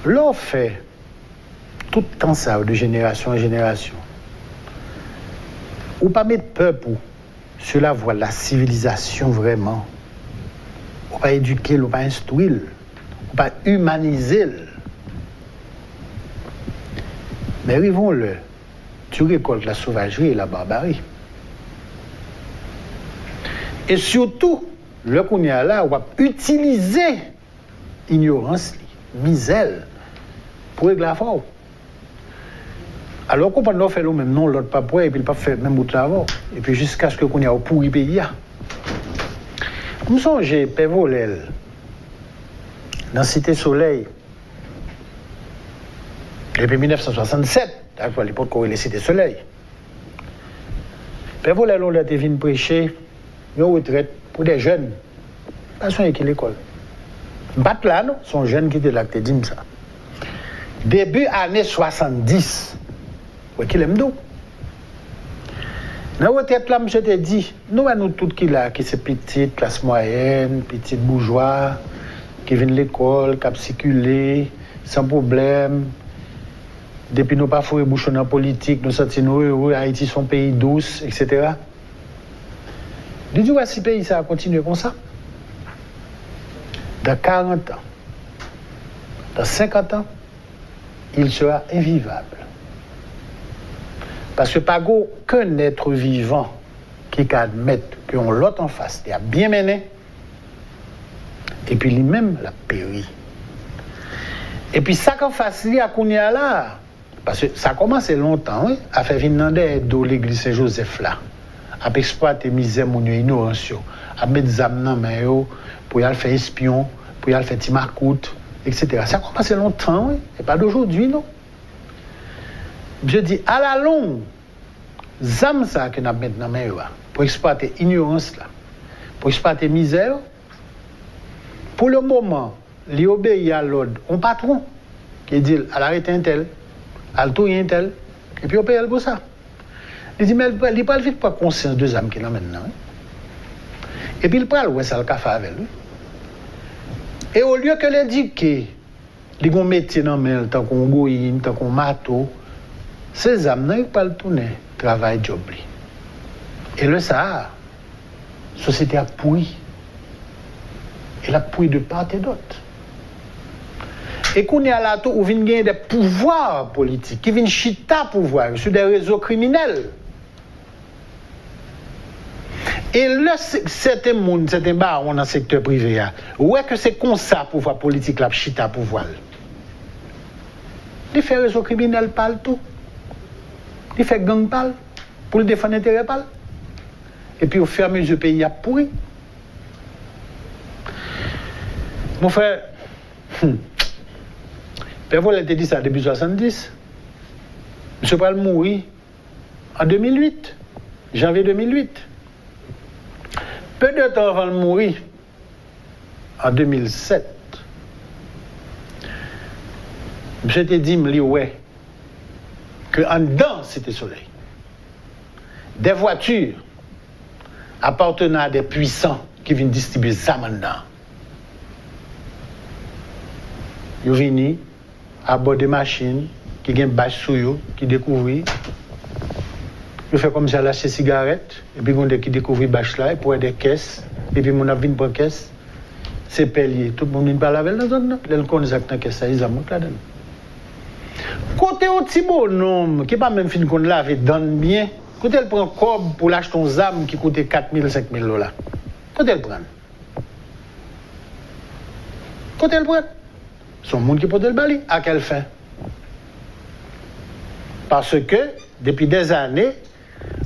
l'on fait tout le temps ça, de génération en génération. Ou pas mettre peuple sur la voie de la civilisation vraiment. Ou pas éduquer, ou pas instruire, ou pas humaniser. Mais arrivons-le, tu récoltes la sauvagerie et la barbarie. Et surtout, le qu'on y a là, on va utiliser ignorance, misère, pour régler la forme. Alors qu'on peut faire le même nom, l'autre pas pour, et puis il pas faire le même bout de travail. Et puis jusqu'à ce qu'on y a au pourri pays. Je me songe, Pévolel, dans Cité Soleil, depuis 1967, à l'époque où il est Cité Soleil. Pévolel, on a été venu prêcher une retraite pour des jeunes. Pas soin qui l'école. Bat là, non, sont jeunes qui étaient là, qui disent ça. Début années 70. Oui, qui l'aime d'où? Dans la retraite là, monsieur te dit, nous tous qui là, qui c'est petite, classe moyenne, petite bourgeois, qui viennent de l'école, qui circulent, sans problème. Depuis nous pas fourré bouchon en politique, nous sommes heureux, Haïti son pays douce, etc. Dis-nous, si le pays ça a continué comme ça. Dans 40 ans, dans 50 ans, il sera invivable. Parce que pas aucun être vivant qui admette qu'on l'autre en face, il a bien mené, et puis lui-même l'a péri. Et puis ça qu'en face, il y a qu'on y a là, parce que ça a commencé longtemps, oui, à faire venir dans l'église Saint-Joseph là, à exploiter misère, mon ignorance, à mettre des âmes dans main pour y aller faire espion, pour y aller faire timarcoute, etc. Ça a commencé longtemps, oui, et pas d'aujourd'hui, non. Je dis, à la longue, zam ça que nous avons maintenant pour exploiter l'ignorance, là, pour exploiter la misère, pour le moment, il obéit à l'ordre, un patron qui dit, à l'arrêter un tel, à le tourner un tel, et puis on paye pour ça. Il dit, mais il n'est pas vite pas conscience de zam qui là maintenant. Hein? Et puis il parle, ouais, ça le café avec lui. Et au lieu que l'éduquer, il y a un métier dans le tant qu'on goïne, tant qu'on mato, ces âmes n'ont pas le tourner, travail, job. Et le Sahara, la société a pourri. Elle a pourri de part et d'autre. Et qu'on est à la tour où vient gagner des pouvoirs politiques, qui viennent chita pouvoir sur des réseaux criminels. Et là, certains monde, certains barons dans le secteur privé, ouais que c'est comme ça pouvoir politique là, chita pouvoir. Les fait réseau criminel parle tout. Il fait gang parle pour le défendre l'intérêt parle. Et puis au fur et à mesure le pays a pourri. Mon frère, Père Vol a dit ça depuis 70. M. Pral mourit en 2008, janvier 2008. Peu de temps avant de mourir, en 2007, M. te dit, ouais, qu'en dedans, Cité Soleil, des voitures appartenant à des puissants qui viennent distribuer ça maintenant. Ils viennent à bord des machines qui ont une bâche sur eux, qui découvrent. Ils font comme ça, lâcher cigarettes, et puis ils qui découvrent les bâches là, et pour des caisses, et puis on a vu une caisse, c'est payé. Tout le monde ne parle avec la zone, ils connaissent la caisse, ils ont monté là-dedans. Côté au petit bonhomme, qui n'est pas même fin qu'on lave donne bien, côté elle prend un cob pour l'acheter une âme qui coûte 4 000, 5 000 $. Côté elle prend. Côté elle prend. Son monde qui peut le bali. À quelle fin? Parce que, depuis des années,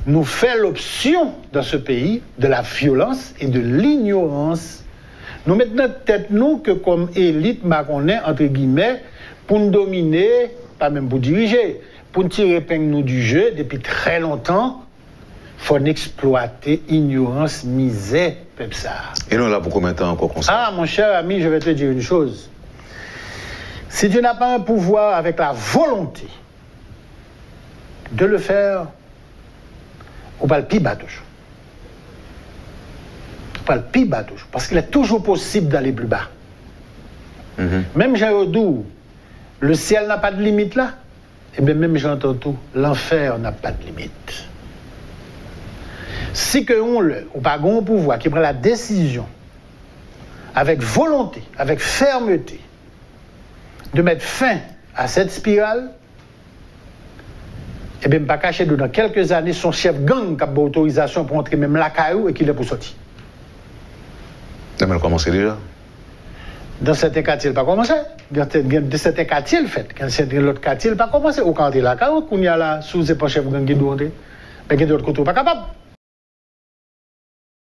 nous faisons l'option dans ce pays de la violence et de l'ignorance. Nous mettons notre tête, nous, que comme élite marronnaise, entre guillemets, pour nous dominer, pas même pour diriger, pour nous tirer épingle nous du jeu, depuis très longtemps, il faut exploiter ignorance, misère, comme ça. Et nous, là, pour combien de temps encore comme ça? Ah, mon cher ami, je vais te dire une chose. Si tu n'as pas un pouvoir avec la volonté de le faire, on va le pire battre. On va le pire battre. Parce qu'il est toujours possible d'aller plus bas. Même Jean Rodou, le ciel n'a pas de limite là. Et bien même j'entends tout, l'enfer n'a pas de limite. Si que on le, ou pas un pouvoir qui prend la décision avec volonté, avec fermeté, de mettre fin à cette spirale, et bien pas cacher dans quelques années son chef gang qui a autorisation pour entrer même la caillou et qu'il est pour sortir. Elle a commencé déjà. Dans certains quartiers, il n'a pas commencé. Dans certains quartiers, il fait. Dans l'autre quartier, il n'a pas commencé. Au quartier, là, quand il y a là, sous les chef gang qui doit entrer, mais il y a d'autres côtés, pas capable.